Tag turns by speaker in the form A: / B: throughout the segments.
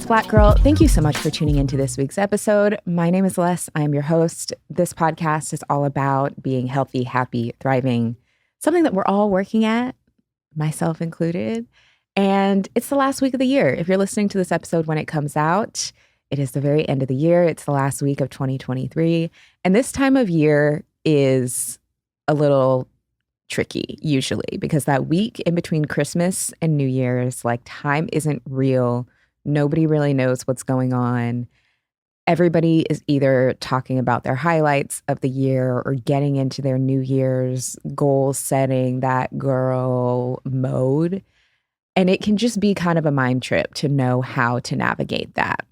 A: Flat Girl. Thank you so much for tuning into this week's episode. My name is Les. I am your host. This podcast is all about being healthy, happy, thriving, something that we're all working at, myself included. And it's the last week of the year. If you're listening to this episode when it comes out, it is the very end of the year. It's the last week of 2023. And this time of year is a little tricky usually because that week in between Christmas and New Year's, like time isn't real. Nobody really knows what's going on. Everybody is either talking about their highlights of the year or getting into their New Year's goal setting, that girl mode. And it can just be kind of a mind trip to know how to navigate that.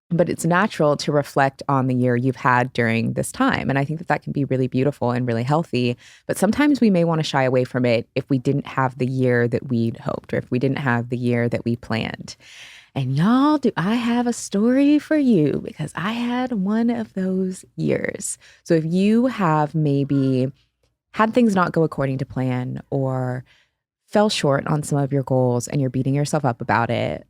A: But it's natural to reflect on the year you've had during this time. And I think that that can be really beautiful and really healthy. But sometimes we may want to shy away from it if we didn't have the year that we'd hoped or if we didn't have the year that we planned. And y'all, do I have a story for you because I had one of those years. So if you have maybe had things not go according to plan or fell short on some of your goals and you're beating yourself up about it,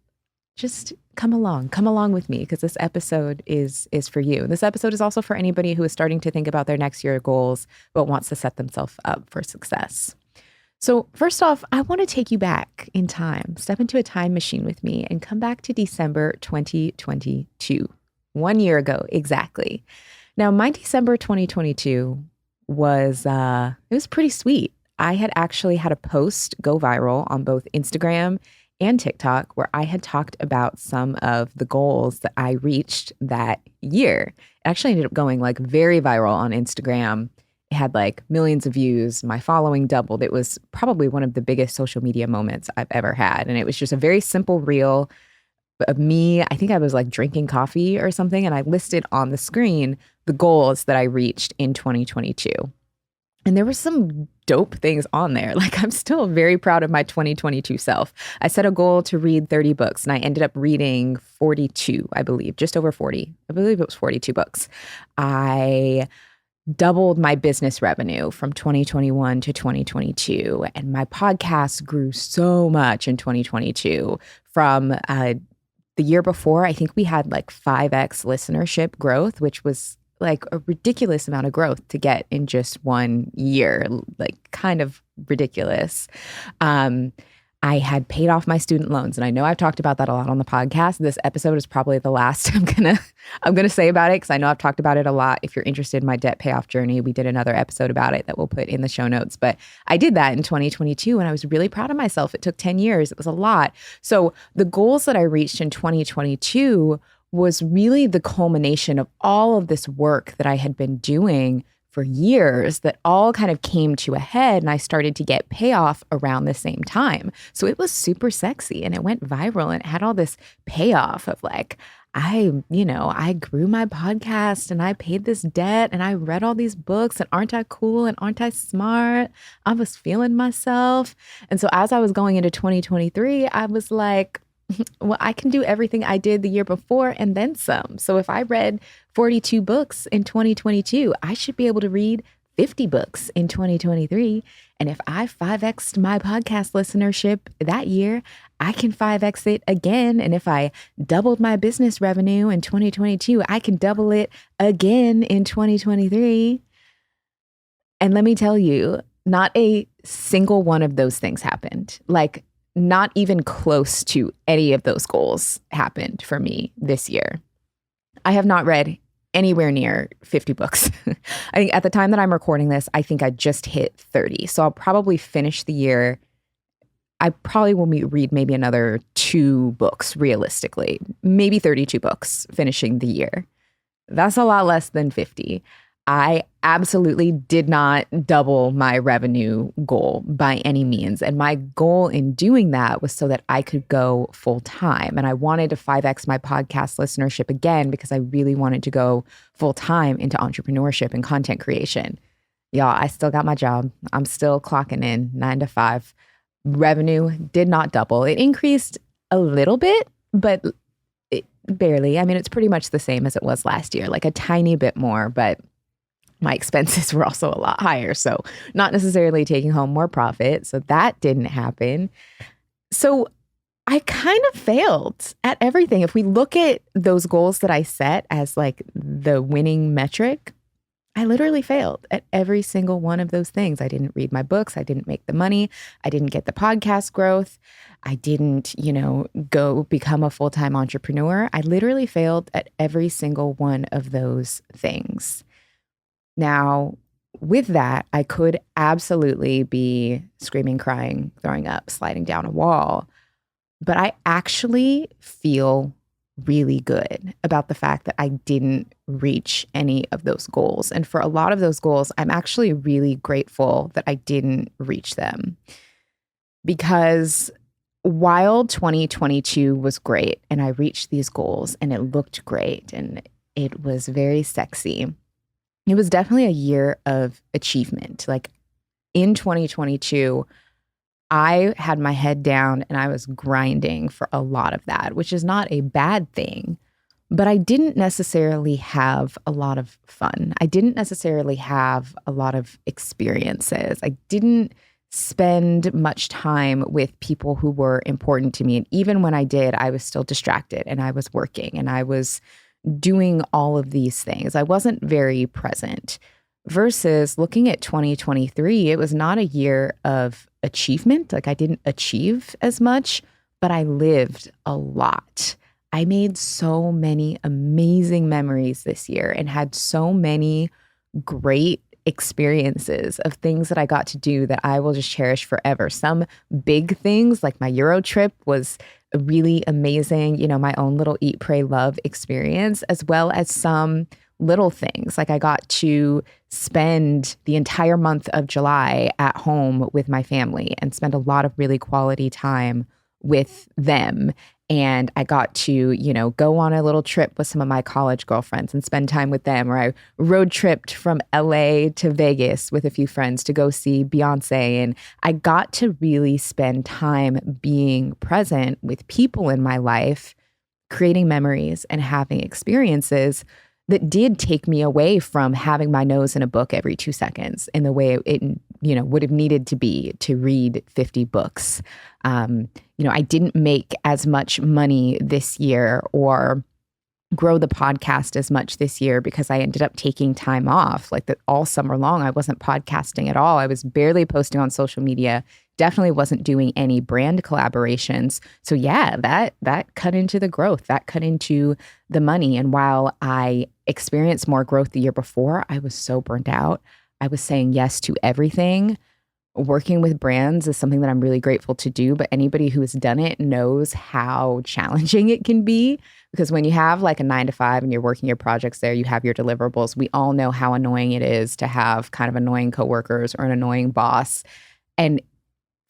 A: just come along with me because this episode is for you. This episode is also for anybody who is starting to think about their next year goals but wants to set themselves up for success. So first off, I want to take you back in time, step into a time machine with me and come back to December 2022, 1 year ago exactly. Now, my December 2022 was it was pretty sweet. I had actually had a post go viral on both Instagram and TikTok where I had talked about some of the goals that I reached that year. It actually ended up going like very viral on Instagram. It had like millions of views. My following doubled. It was probably one of the biggest social media moments I've ever had. And it was just a very simple reel of me. I think I was like drinking coffee or something. And I listed on the screen the goals that I reached in 2022. And there were some dope things on there. Like I'm still very proud of my 2022 self. I set a goal to read 30 books and I ended up reading 42, I believe, just over 40. I believe it was 42 books. I doubled my business revenue from 2021 to 2022. And my podcast grew so much in 2022 from the year before. I think we had like 5x listenership growth, which was like a ridiculous amount of growth to get in just 1 year, like kind of ridiculous. I had paid off my student loans, and I know I've talked about that a lot on the podcast. This episode is probably the last I'm gonna say about it because I know I've talked about it a lot. If you're interested in my debt payoff journey, we did another episode about it that we'll put in the show notes. But I did that in 2022, and I was really proud of myself. It took 10 years. It was a lot. So the goals that I reached in 2022 was really the culmination of all of this work that I had been doing for years that all kind of came to a head and I started to get payoff around the same time. So it was super sexy and it went viral and it had all this payoff of like, I grew my podcast and I paid this debt and I read all these books and aren't I cool and aren't I smart? I was feeling myself. And so as I was going into 2023, I was like, well, I can do everything I did the year before and then some. So if I read 42 books in 2022, I should be able to read 50 books in 2023. And if I 5x'd my podcast listenership that year, I can 5x it again. And if I doubled my business revenue in 2022, I can double it again in 2023. And let me tell you, not a single one of those things happened. Like, not even close to any of those goals happened for me this year. I have not read anywhere near 50 books. I think at the time that I'm recording this, I think I just hit 30. So I'll probably finish the year. I probably will read maybe another 2 books realistically, maybe 32 books finishing the year. That's a lot less than 50. I absolutely did not double my revenue goal by any means. And my goal in doing that was so that I could go full time. And I wanted to 5x my podcast listenership again because I really wanted to go full time into entrepreneurship and content creation. Y'all, I still got my job. I'm still clocking in 9 to 5. Revenue did not double. It increased a little bit, but barely. I mean, it's pretty much the same as it was last year, like a tiny bit more, but my expenses were also a lot higher. So not necessarily taking home more profit. So that didn't happen. So I kind of failed at everything. If we look at those goals that I set as like the winning metric, I literally failed at every single one of those things. I didn't read my books. I didn't make the money. I didn't get the podcast growth. I didn't, go become a full-time entrepreneur. I literally failed at every single one of those things. Now, with that, I could absolutely be screaming, crying, throwing up, sliding down a wall. But I actually feel really good about the fact that I didn't reach any of those goals. And for a lot of those goals, I'm actually really grateful that I didn't reach them. Because while 2022 was great and I reached these goals and it looked great and it was very sexy, it was definitely a year of achievement. Like in 2022, I had my head down and I was grinding for a lot of that, which is not a bad thing. But I didn't necessarily have a lot of fun. I didn't necessarily have a lot of experiences. I didn't spend much time with people who were important to me. And even when I did, I was still distracted and I was working and I was doing all of these things. I wasn't very present. Versus looking at 2023, it was not a year of achievement. Like I didn't achieve as much, but I lived a lot. I made so many amazing memories this year and had so many great experiences of things that I got to do that I will just cherish forever. Some big things like my Euro trip was really amazing, my own little eat, pray, love experience, as well as some little things. Like I got to spend the entire month of July at home with my family and spend a lot of really quality time with them. And I got to, go on a little trip with some of my college girlfriends and spend time with them. Or I road tripped from LA to Vegas with a few friends to go see Beyonce. And I got to really spend time being present with people in my life, creating memories and having experiences that did take me away from having my nose in a book every 2 seconds in the way it would have needed to be to read 50 books. I didn't make as much money this year or grow the podcast as much this year because I ended up taking time off. Like that all summer long, I wasn't podcasting at all. I was barely posting on social media. Definitely wasn't doing any brand collaborations. So yeah, that cut into the growth, that cut into the money. And while I experienced more growth the year before, I was so burnt out. I was saying yes to everything. Working with brands is something that I'm really grateful to do, but anybody who has done it knows how challenging it can be. Because when you have like a 9 to 5 and you're working your projects there, you have your deliverables. We all know how annoying it is to have kind of annoying coworkers or an annoying boss. And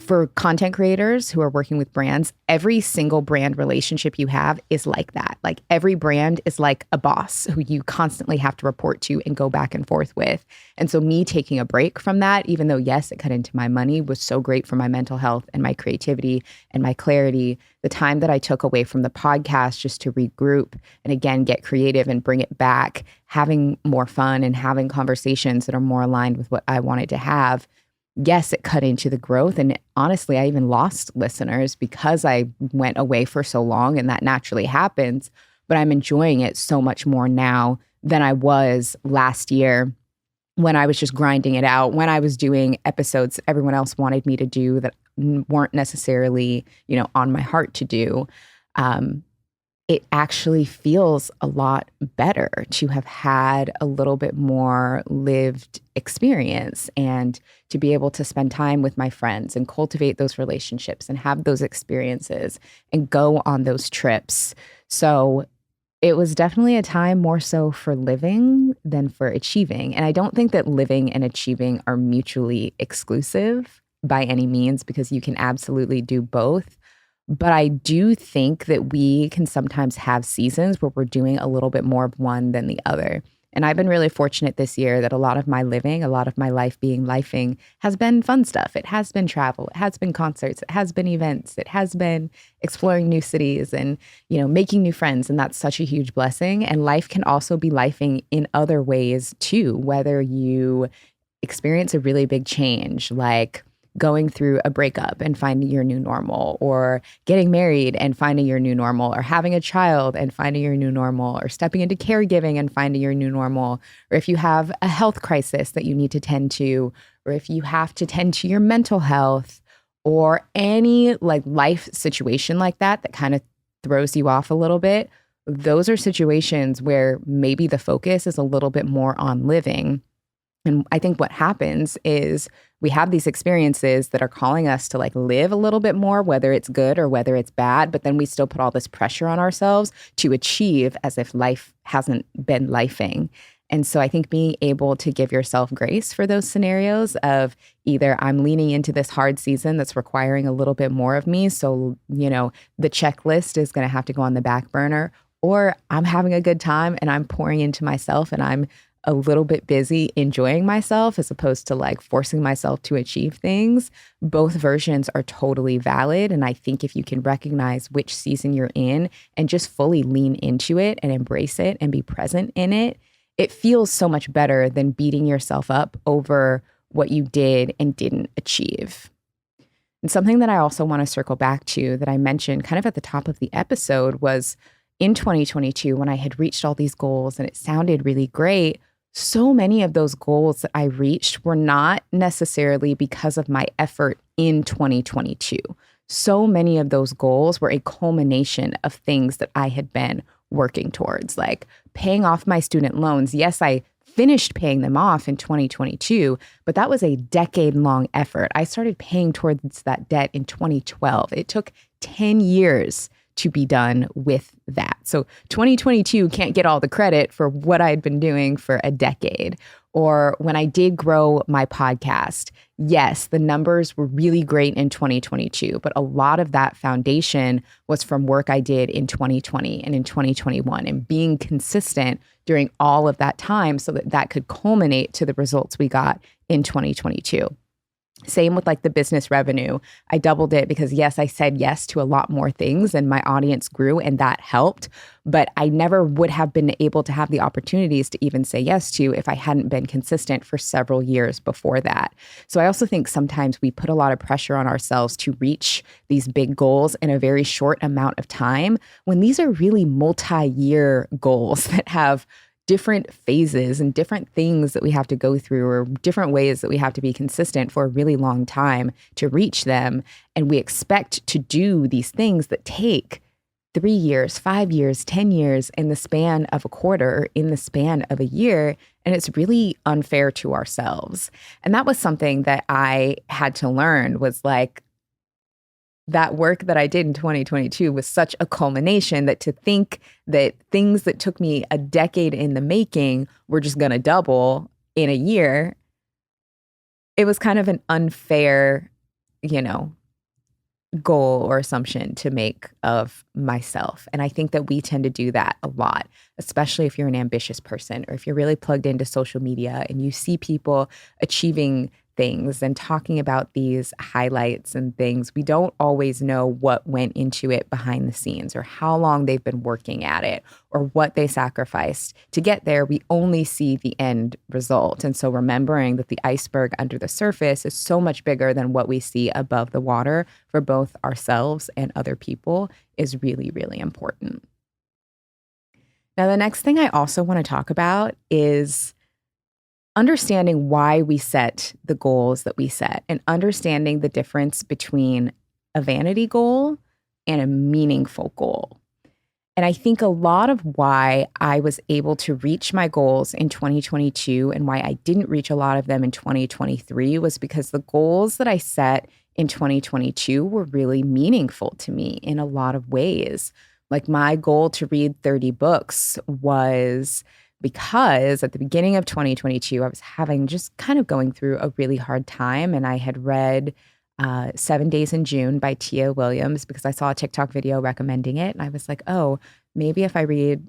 A: for content creators who are working with brands, every single brand relationship you have is like that. Like every brand is like a boss who you constantly have to report to and go back and forth with. And so me taking a break from that, even though, yes, it cut into my money, was so great for my mental health and my creativity and my clarity. The time that I took away from the podcast just to regroup and again, get creative and bring it back, having more fun and having conversations that are more aligned with what I wanted to have. Yes, it cut into the growth. And honestly, I even lost listeners because I went away for so long, and that naturally happens. But I'm enjoying it so much more now than I was last year when I was just grinding it out, when I was doing episodes everyone else wanted me to do that weren't necessarily, on my heart to do. It actually feels a lot better to have had a little bit more lived experience and to be able to spend time with my friends and cultivate those relationships and have those experiences and go on those trips. So it was definitely a time more so for living than for achieving. And I don't think that living and achieving are mutually exclusive by any means, because you can absolutely do both. But I do think that we can sometimes have seasons where we're doing a little bit more of one than the other. And I've been really fortunate this year that a lot of my living, a lot of my life being lifing has been fun stuff. It has been travel. It has been concerts. It has been events. It has been exploring new cities and, making new friends. And that's such a huge blessing. And life can also be lifing in other ways too, whether you experience a really big change, like going through a breakup and finding your new normal, or getting married and finding your new normal, or having a child and finding your new normal, or stepping into caregiving and finding your new normal, or if you have a health crisis that you need to tend to, or if you have to tend to your mental health, or any like life situation like that that kind of throws you off a little bit. Those are situations where maybe the focus is a little bit more on living. And I think what happens is we have these experiences that are calling us to like live a little bit more, whether it's good or whether it's bad, but then we still put all this pressure on ourselves to achieve as if life hasn't been lifing. And so I think being able to give yourself grace for those scenarios of either I'm leaning into this hard season that's requiring a little bit more of me, so, the checklist is going to have to go on the back burner, or I'm having a good time and I'm pouring into myself and I'm a little bit busy enjoying myself as opposed to like forcing myself to achieve things. Both versions are totally valid. And I think if you can recognize which season you're in and just fully lean into it and embrace it and be present in it, it feels so much better than beating yourself up over what you did and didn't achieve. And something that I also want to circle back to that I mentioned kind of at the top of the episode was in 2022, when I had reached all these goals and it sounded really great, so many of those goals that I reached were not necessarily because of my effort in 2022. So many of those goals were a culmination of things that I had been working towards, like paying off my student loans. Yes, I finished paying them off in 2022, but that was a decade-long effort. I started paying towards that debt in 2012. It took 10 years to be done with that. So 2022 can't get all the credit for what I'd been doing for a decade. Or when I did grow my podcast, yes, the numbers were really great in 2022, but a lot of that foundation was from work I did in 2020 and in 2021 and being consistent during all of that time so that that could culminate to the results we got in 2022. Same with like the business revenue. I doubled it because yes, I said yes to a lot more things and my audience grew and that helped. But I never would have been able to have the opportunities to even say yes to if I hadn't been consistent for several years before that. So I also think sometimes we put a lot of pressure on ourselves to reach these big goals in a very short amount of time when these are really multi-year goals that have different phases and different things that we have to go through or different ways that we have to be consistent for a really long time to reach them. And we expect to do these things that take 3 years, 5 years, 10 years in the span of a quarter or in the span of a year. And it's really unfair to ourselves. And that was something that I had to learn was like, that work that I did in 2022 was such a culmination that to think that things that took me a decade in the making were just going to double in a year, it was kind of an unfair, goal or assumption to make of myself. And I think that we tend to do that a lot, especially if you're an ambitious person or if you're really plugged into social media and you see people achieving things and talking about these highlights and things. We don't always know what went into it behind the scenes or how long they've been working at it or what they sacrificed to get there. We only see the end result. And so remembering that the iceberg under the surface is so much bigger than what we see above the water for both ourselves and other people is really, really important. Now, the next thing I also want to talk about is understanding why we set the goals that we set and understanding the difference between a vanity goal and a meaningful goal. And I think a lot of why I was able to reach my goals in 2022 and why I didn't reach a lot of them in 2023 was because the goals that I set in 2022 were really meaningful to me in a lot of ways. Like my goal to read 30 books was because at the beginning of 2022, I was just kind of going through a really hard time. And I had read 7 Days in June by Tia Williams because I saw a TikTok video recommending it. And I was like, oh, maybe if I read,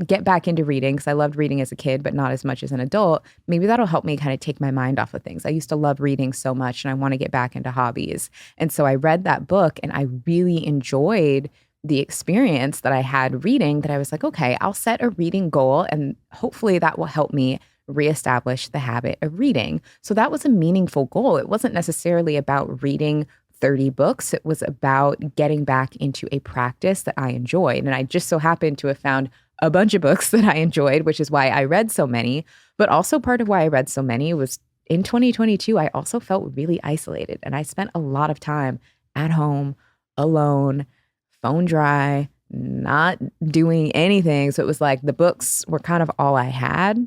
A: get back into reading, because I loved reading as a kid, but not as much as an adult, maybe that'll help me kind of take my mind off of things. I used to love reading so much and I want to get back into hobbies. And so I read that book and I really enjoyed the experience that I had reading that I was like, okay, I'll set a reading goal and hopefully that will help me reestablish the habit of reading. So that was a meaningful goal. It wasn't necessarily about reading 30 books. It was about getting back into a practice that I enjoyed. And I just so happened to have found a bunch of books that I enjoyed, which is why I read so many. But also part of why I read so many was in 2022, I also felt really isolated. And I spent a lot of time at home, alone, phone dry, not doing anything. So it was like the books were kind of all I had.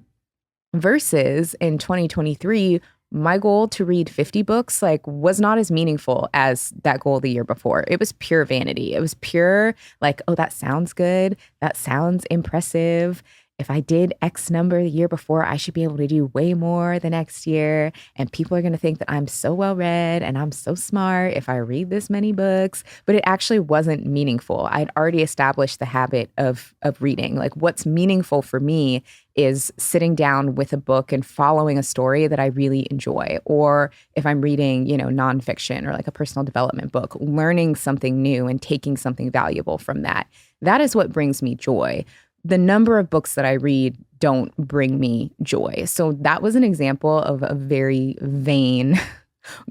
A: Versus in 2023, my goal to read 50 books was not as meaningful as that goal the year before. It was pure vanity. It was pure oh, that sounds good. That sounds impressive. If I did X number the year before, I should be able to do way more the next year. And people are going to think that I'm so well read and I'm so smart if I read this many books. But it actually wasn't meaningful. I'd already established the habit of reading. What's meaningful for me is sitting down with a book and following a story that I really enjoy. Or if I'm reading, nonfiction or a personal development book, learning something new and taking something valuable from that. That is what brings me joy. The number of books that I read don't bring me joy. So that was an example of a very vain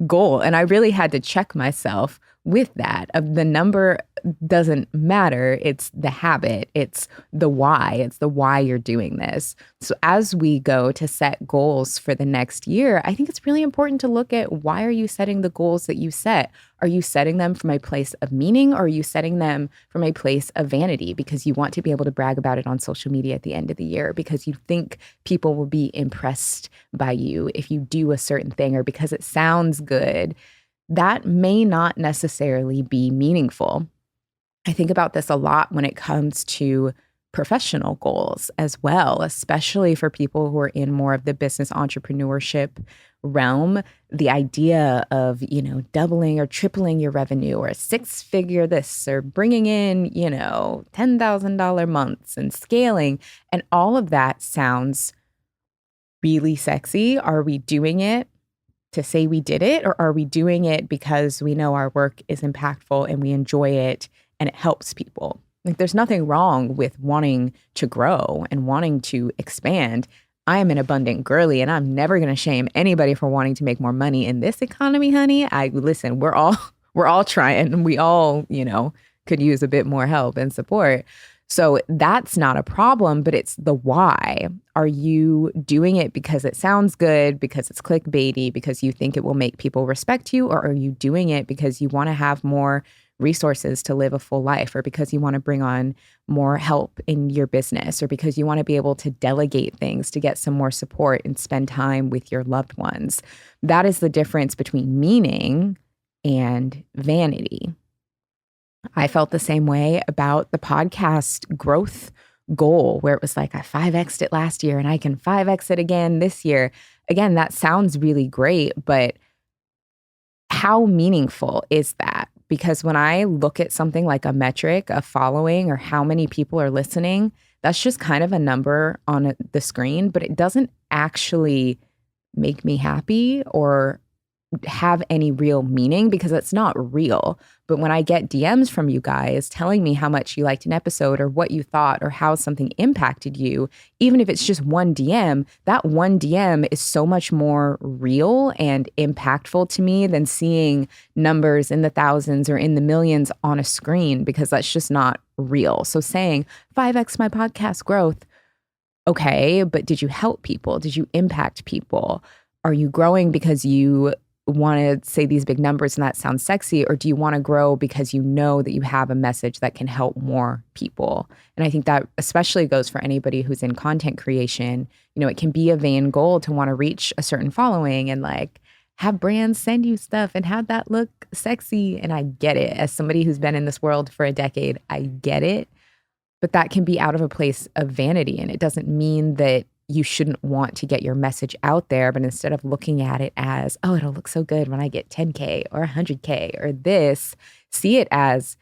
A: goal. And I really had to check myself with that. The number doesn't matter. It's the habit. It's the why. It's the why you're doing this. So as we go to set goals for the next year, I think it's really important to look at why are you setting the goals that you set? Are you setting them from a place of meaning, or are you setting them from a place of vanity because you want to be able to brag about it on social media at the end of the year, because you think people will be impressed by you if you do a certain thing, or because it sounds good? That may not necessarily be meaningful. I think about this a lot when it comes to professional goals as well, especially for people who are in more of the business entrepreneurship realm. The idea of, doubling or tripling your revenue, or a six-figure this, or bringing in, $10,000 months and scaling. And all of that sounds really sexy. Are we doing it to say we did it, or are we doing it because we know our work is impactful and we enjoy it and it helps people? There's nothing wrong with wanting to grow and wanting to expand. I am an abundant girly, and I'm never going to shame anybody for wanting to make more money in this economy, honey. Listen, we're all trying, and we all, could use a bit more help and support. So that's not a problem, but it's the why. Are you doing it because it sounds good, because it's clickbaity, because you think it will make people respect you? Or are you doing it because you want to have more resources to live a full life, or because you want to bring on more help in your business, or because you want to be able to delegate things to get some more support and spend time with your loved ones? That is the difference between meaning and vanity. I felt the same way about the podcast growth goal, where it was I 5x'd it last year and I can 5x it again this year. Again, that sounds really great, but how meaningful is that? Because when I look at something like a metric, a following, or how many people are listening, that's just kind of a number on the screen, but it doesn't actually make me happy or have any real meaning, because it's not real. But when I get DMs from you guys telling me how much you liked an episode, or what you thought, or how something impacted you, even if it's just one DM, that one DM is so much more real and impactful to me than seeing numbers in the thousands or in the millions on a screen, because that's just not real. So saying 5x my podcast growth, okay, but did you help people? Did you impact people? Are you growing because you want to say these big numbers and that sounds sexy, or do you want to grow because you know that you have a message that can help more people? And I think that especially goes for anybody who's in content creation. It can be a vain goal to want to reach a certain following and have brands send you stuff and have that look sexy. And I get it. As somebody who's been in this world for a decade, I get it. But that can be out of a place of vanity. And it doesn't mean that you shouldn't want to get your message out there, but instead of looking at it as, oh, it'll look so good when I get 10K or 100K or this, see it as,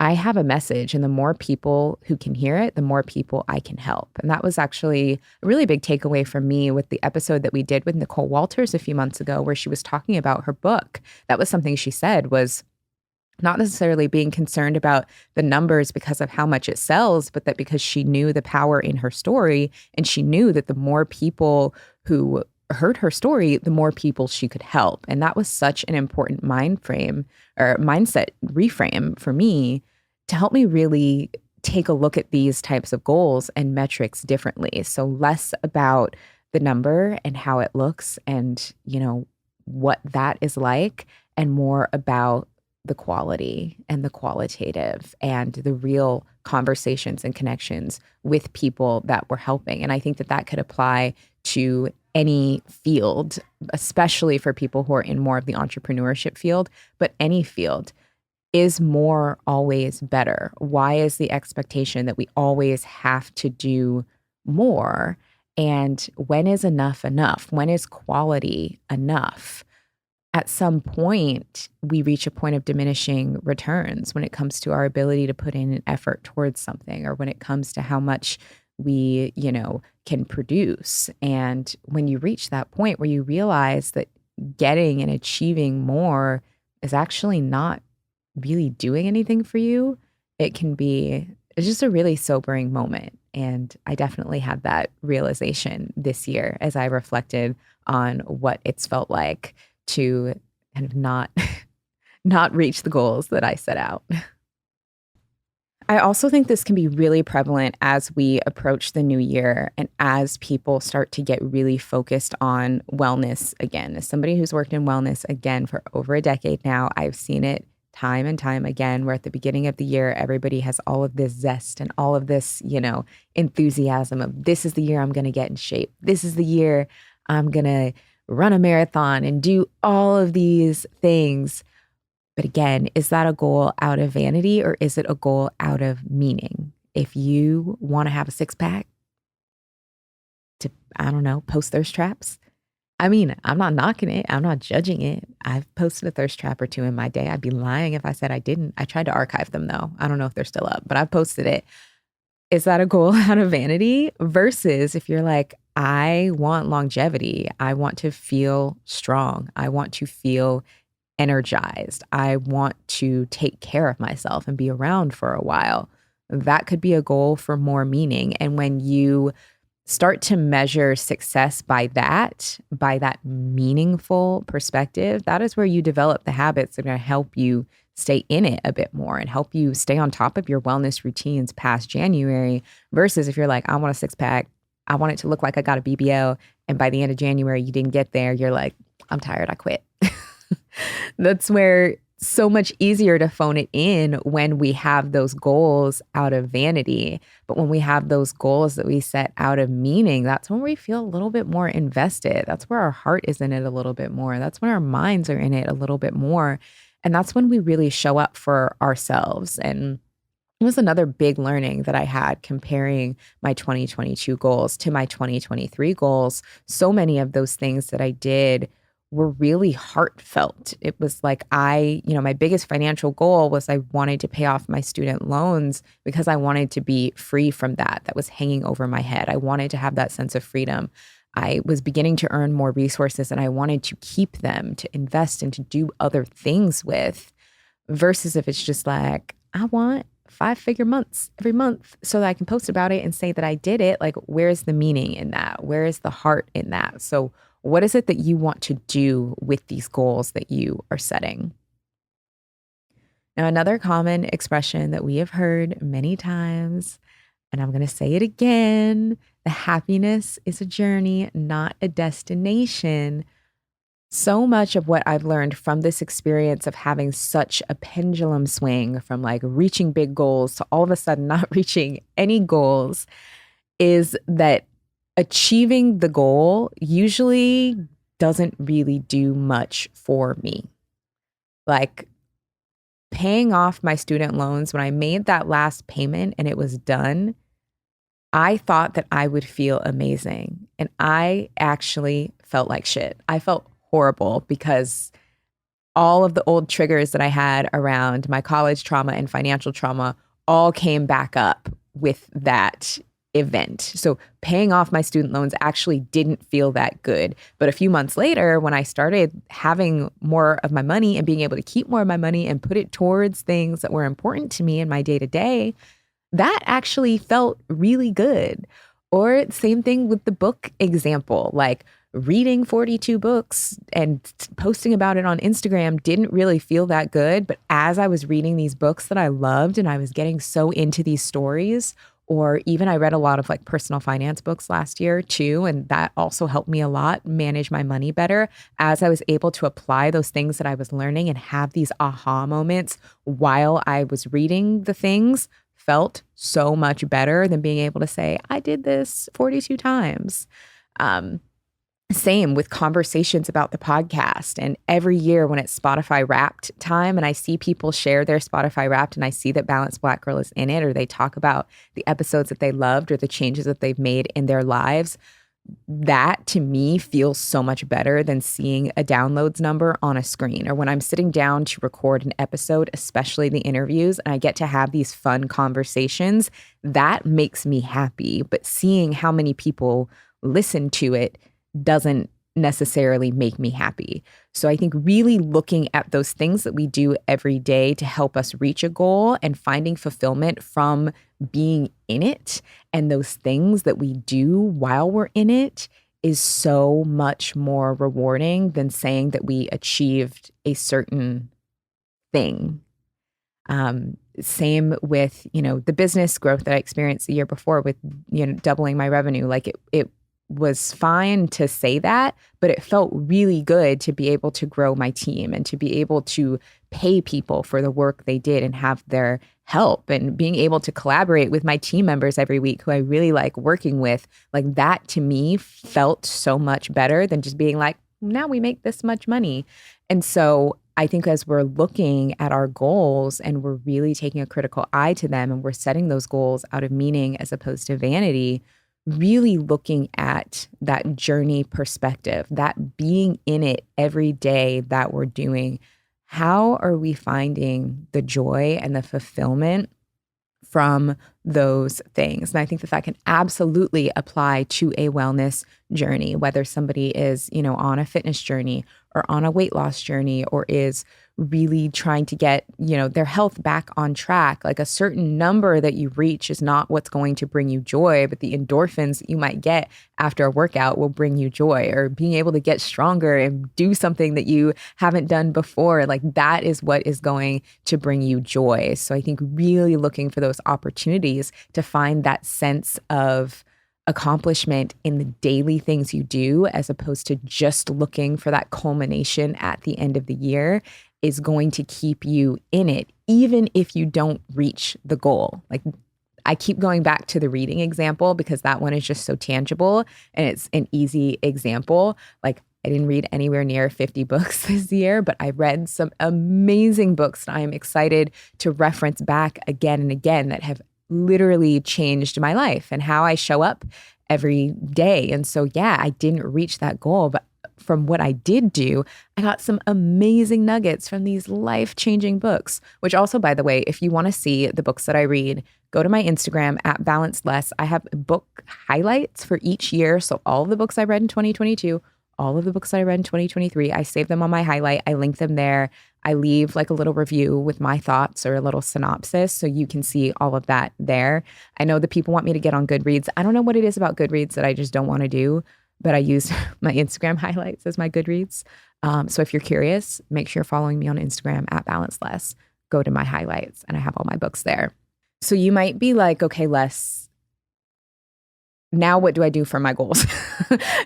A: I have a message, and the more people who can hear it, the more people I can help. And that was actually a really big takeaway for me with the episode that we did with Nicole Walters a few months ago, where she was talking about her book. That was something she said was, not necessarily being concerned about the numbers because of how much it sells, but that because she knew the power in her story, and she knew that the more people who heard her story, the more people she could help. And that was such an important mind frame or mindset reframe for me to help me really take a look at these types of goals and metrics differently. So less about the number and how it looks and, what that is like, and more about the quality and the qualitative and the real conversations and connections with people that we're helping. And I think that that could apply to any field, especially for people who are in more of the entrepreneurship field, but any field. Is more always better? Why is the expectation that we always have to do more? And when is enough enough? When is quality enough? At some point, we reach a point of diminishing returns when it comes to our ability to put in an effort towards something, or when it comes to how much we, can produce. And when you reach that point where you realize that getting and achieving more is actually not really doing anything for you, it's just a really sobering moment. And I definitely had that realization this year as I reflected on what it's felt like to kind of not reach the goals that I set out. I also think this can be really prevalent as we approach the new year and as people start to get really focused on wellness again. As somebody who's worked in wellness again for over a decade now, I've seen it time and time again, where at the beginning of the year, everybody has all of this zest and all of this, enthusiasm of, this is the year I'm going to get in shape. This is the year I'm going to run a marathon and do all of these things. But again, is that a goal out of vanity, or is it a goal out of meaning? If you want to have a six pack to, I don't know, post thirst traps, I mean, I'm not knocking it. I'm not judging it. I've posted a thirst trap or two in my day. I'd be lying if I said I didn't. I tried to archive them though. I don't know if they're still up, but I've posted it. Is that a goal out of vanity? Versus if you're like, I want longevity. I want to feel strong. I want to feel energized. I want to take care of myself and be around for a while. That could be a goal for more meaning. And when you start to measure success by that meaningful perspective, that is where you develop the habits that are going to help you stay in it a bit more and help you stay on top of your wellness routines past January. Versus if you're like, I want a six pack, I want it to look like I got a BBL, and by the end of January, you didn't get there, you're like, I'm tired, I quit. That's where so much easier to phone it in when we have those goals out of vanity. But when we have those goals that we set out of meaning, that's when we feel a little bit more invested. That's where our heart is in it a little bit more. That's when our minds are in it a little bit more. And that's when we really show up for ourselves. And it was another big learning that I had comparing my 2022 goals to my 2023 goals. So many of those things that I did were really heartfelt. It was like my biggest financial goal was I wanted to pay off my student loans because I wanted to be free from that was hanging over my head. I wanted to have that sense of freedom. I was beginning to earn more resources and I wanted to keep them, to invest and to do other things with, versus if it's just like, I want 5-figure months every month so that I can post about it and say that I did it. Like, where's the meaning in that? Where is the heart in that? So what is it that you want to do with these goals that you are setting? Now, another common expression that we have heard many times, and I'm going to say it again, the happiness is a journey, not a destination. So much of what I've learned from this experience of having such a pendulum swing from like reaching big goals to all of a sudden not reaching any goals is that achieving the goal usually doesn't really do much for me. Like paying off my student loans, when I made that last payment and it was done, I thought that I would feel amazing. And I actually felt like shit. I felt horrible because all of the old triggers that I had around my college trauma and financial trauma all came back up with that event. So paying off my student loans actually didn't feel that good. But a few months later, when I started having more of my money and being able to keep more of my money and put it towards things that were important to me in my day to day, that actually felt really good. Or same thing with the book example, like reading 42 books and posting about it on Instagram didn't really feel that good. But as I was reading these books that I loved and I was getting so into these stories, or even I read a lot of like personal finance books last year too. And that also helped me a lot manage my money better as I was able to apply those things that I was learning and have these aha moments while I was reading the things felt so much better than being able to say, I did this 42 times. Same with conversations about the podcast. And every year when it's Spotify Wrapped time and I see people share their Spotify Wrapped and I see that Balanced Black Girl is in it, or they talk about the episodes that they loved or the changes that they've made in their lives, that to me feels so much better than seeing a downloads number on a screen. Or when I'm sitting down to record an episode, especially the interviews, and I get to have these fun conversations, that makes me happy. But seeing how many people listen to it doesn't necessarily make me happy. So I think really looking at those things that we do every day to help us reach a goal and finding fulfillment from being in it and those things that we do while we're in it is so much more rewarding than saying that we achieved a certain thing. Same with, the business growth that I experienced the year before with, doubling my revenue. Like it was fine to say that, but it felt really good to be able to grow my team and to be able to pay people for the work they did and have their help, and being able to collaborate with my team members every week who I really like working with. Like that to me felt so much better than just being like, now we make this much money. And so I think as we're looking at our goals and we're really taking a critical eye to them and we're setting those goals out of meaning as opposed to vanity, really looking at that journey perspective, that being in it every day that we're doing, how are we finding the joy and the fulfillment from those things? And I think that can absolutely apply to a wellness journey, whether somebody is, on a fitness journey or on a weight loss journey or is really trying to get, their health back on track. Like a certain number that you reach is not what's going to bring you joy, but the endorphins that you might get after a workout will bring you joy, or being able to get stronger and do something that you haven't done before. Like that is what is going to bring you joy. So I think really looking for those opportunities to find that sense of accomplishment in the daily things you do, as opposed to just looking for that culmination at the end of the year, is going to keep you in it, even if you don't reach the goal. Like I keep going back to the reading example because that one is just so tangible and it's an easy example. Like I didn't read anywhere near 50 books this year, but I read some amazing books that I am excited to reference back again and again that have literally changed my life and how I show up every day. And so, yeah, I didn't reach that goal, but from what I did do, I got some amazing nuggets from these life-changing books, which also, by the way, if you want to see the books that I read, go to my Instagram at @BalanceLess. I have book highlights for each year. So all of the books I read in 2022, all of the books that I read in 2023, I save them on my highlight. I link them there. I leave like a little review with my thoughts or a little synopsis so you can see all of that there. I know that people want me to get on Goodreads. I don't know what it is about Goodreads that I just don't want to do, but I use my Instagram highlights as my Goodreads. So if you're curious, make sure you're following me on Instagram at @BalanceLess. Go to my highlights and I have all my books there. So you might be like, okay, Les, now what do I do for my goals?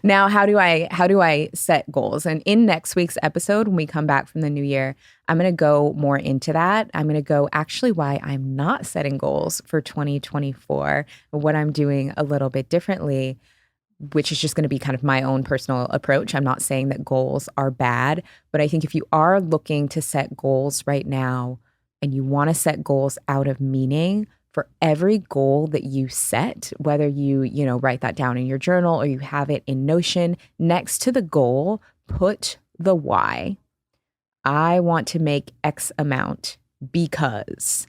A: Now, how do I set goals? And in next week's episode, when we come back from the new year, I'm going to go more into that. I'm going to go actually why I'm not setting goals for 2024, what I'm doing a little bit differently, which is just going to be kind of my own personal approach. I'm not saying that goals are bad, but I think if you are looking to set goals right now and you want to set goals out of meaning, for every goal that you set, whether you write that down in your journal or you have it in Notion, next to the goal, put the why. I want to make X amount because,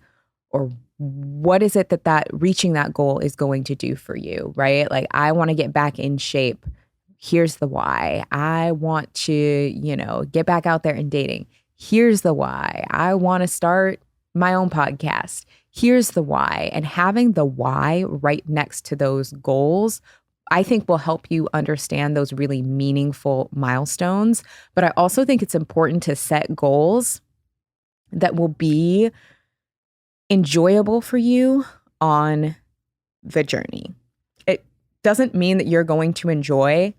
A: or what is it that reaching that goal is going to do for you, right? Like, I want to get back in shape. Here's the why. I want to, get back out there and dating. Here's the why. I want to start my own podcast. Here's the why. And having the why right next to those goals, I think will help you understand those really meaningful milestones. But I also think it's important to set goals that will be enjoyable for you on the journey. It doesn't mean that you're going to enjoy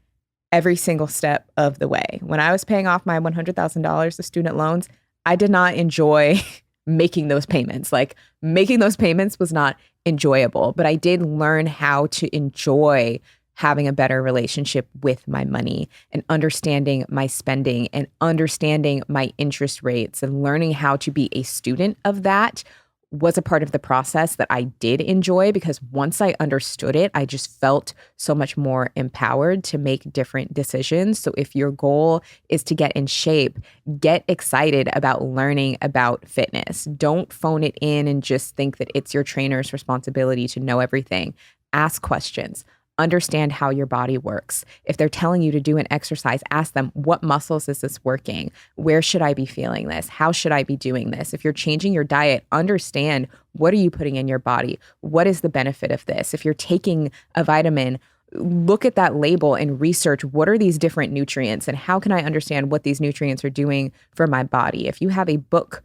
A: every single step of the way. When I was paying off my $100,000 of student loans, I did not enjoy making those payments. Like, making those payments was not enjoyable, but I did learn how to enjoy having a better relationship with my money and understanding my spending and understanding my interest rates and learning how to be a student of that was a part of the process that I did enjoy, because once I understood it, I just felt so much more empowered to make different decisions. So if your goal is to get in shape, get excited about learning about fitness. Don't phone it in and just think that it's your trainer's responsibility to know everything. Ask questions. Understand how your body works. If they're telling you to do an exercise, ask them, what muscles is this working? Where should I be feeling this? How should I be doing this? If you're changing your diet, understand, what are you putting in your body? What is the benefit of this? If you're taking a vitamin, look at that label and research, what are these different nutrients and how can I understand what these nutrients are doing for my body? If you have a book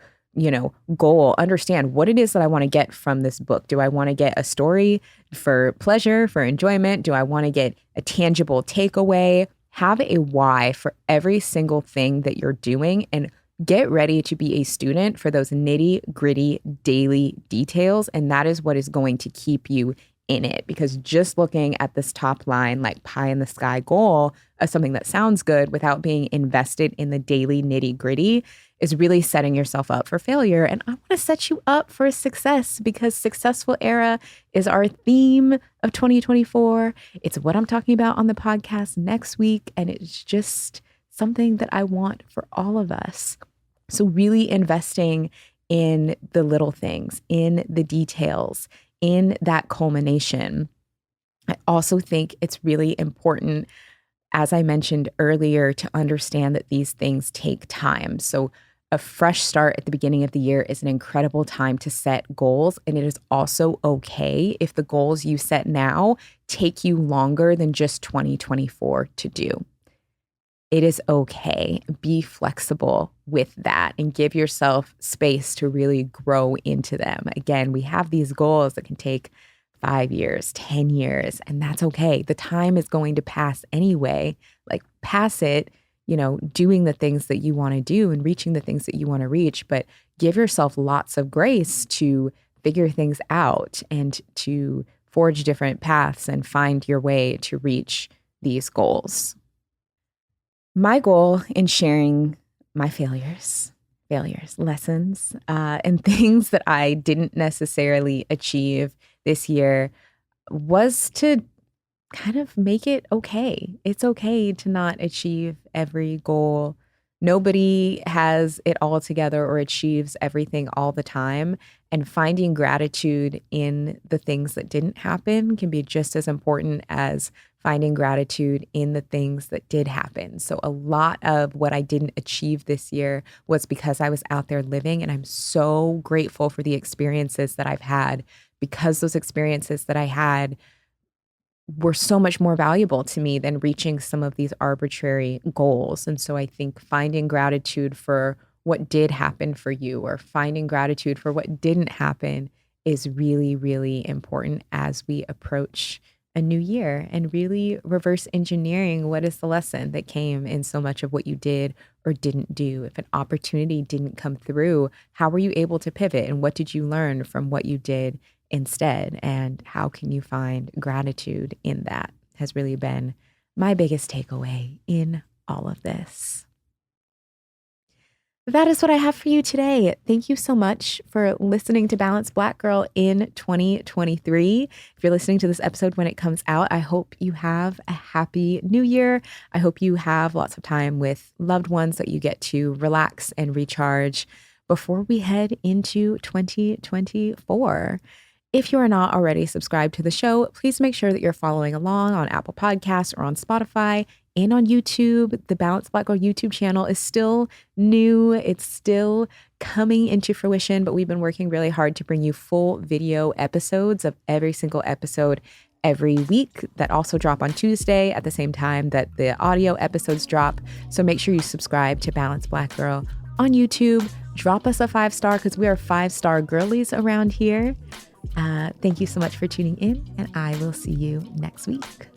A: goal, understand what it is that I want to get from this book. Do I want to get a story for pleasure, for enjoyment? Do I want to get a tangible takeaway? Have a why for every single thing that you're doing, and get ready to be a student for those nitty-gritty daily details. And that is what is going to keep you in it, because just looking at this top line, like pie in the sky goal of something that sounds good without being invested in the daily nitty-gritty is really setting yourself up for failure. And I want to set you up for success, because Successful Era is our theme of 2024. It's what I'm talking about on the podcast next week. And it's just something that I want for all of us. So really investing in the little things, in the details, in that culmination. I also think it's really important, as I mentioned earlier, to understand that these things take time. So a fresh start at the beginning of the year is an incredible time to set goals. And it is also okay if the goals you set now take you longer than just 2024 to do. It is okay. Be flexible with that and give yourself space to really grow into them. Again, we have these goals that can take 5 years, 10 years, and that's okay. The time is going to pass anyway. Like, pass it, doing the things that you want to do and reaching the things that you want to reach, but give yourself lots of grace to figure things out and to forge different paths and find your way to reach these goals. My goal in sharing my failures, lessons, and things that I didn't necessarily achieve this year was to kind of make it okay. It's okay to not achieve every goal. Nobody has it all together or achieves everything all the time. And finding gratitude in the things that didn't happen can be just as important as finding gratitude in the things that did happen. So a lot of what I didn't achieve this year was because I was out there living, and I'm so grateful for the experiences that I've had, because those experiences that I had were so much more valuable to me than reaching some of these arbitrary goals. And so I think finding gratitude for what did happen for you, or finding gratitude for what didn't happen, is really, really important as we approach a new year, and really reverse engineering what is the lesson that came in so much of what you did or didn't do. If an opportunity didn't come through, how were you able to pivot, and what did you learn from what you did instead? And how can you find gratitude in that has really been my biggest takeaway in all of this. That is what I have for you today. Thank you so much for listening to Balanced Black Girl in 2023. If you're listening to this episode when it comes out, I hope you have a happy new year. I hope you have lots of time with loved ones that you get to relax and recharge. before we head into 2024. If you are not already subscribed to the show, please make sure that you're following along on Apple Podcasts or on Spotify and on YouTube. The Balanced Black Girl YouTube channel is still new. It's still coming into fruition, but we've been working really hard to bring you full video episodes of every single episode every week that also drop on Tuesday at the same time that the audio episodes drop. So make sure you subscribe to Balanced Black Girl on YouTube. Drop us a 5-star because we are 5-star girlies around here. Thank you so much for tuning in, and I will see you next week.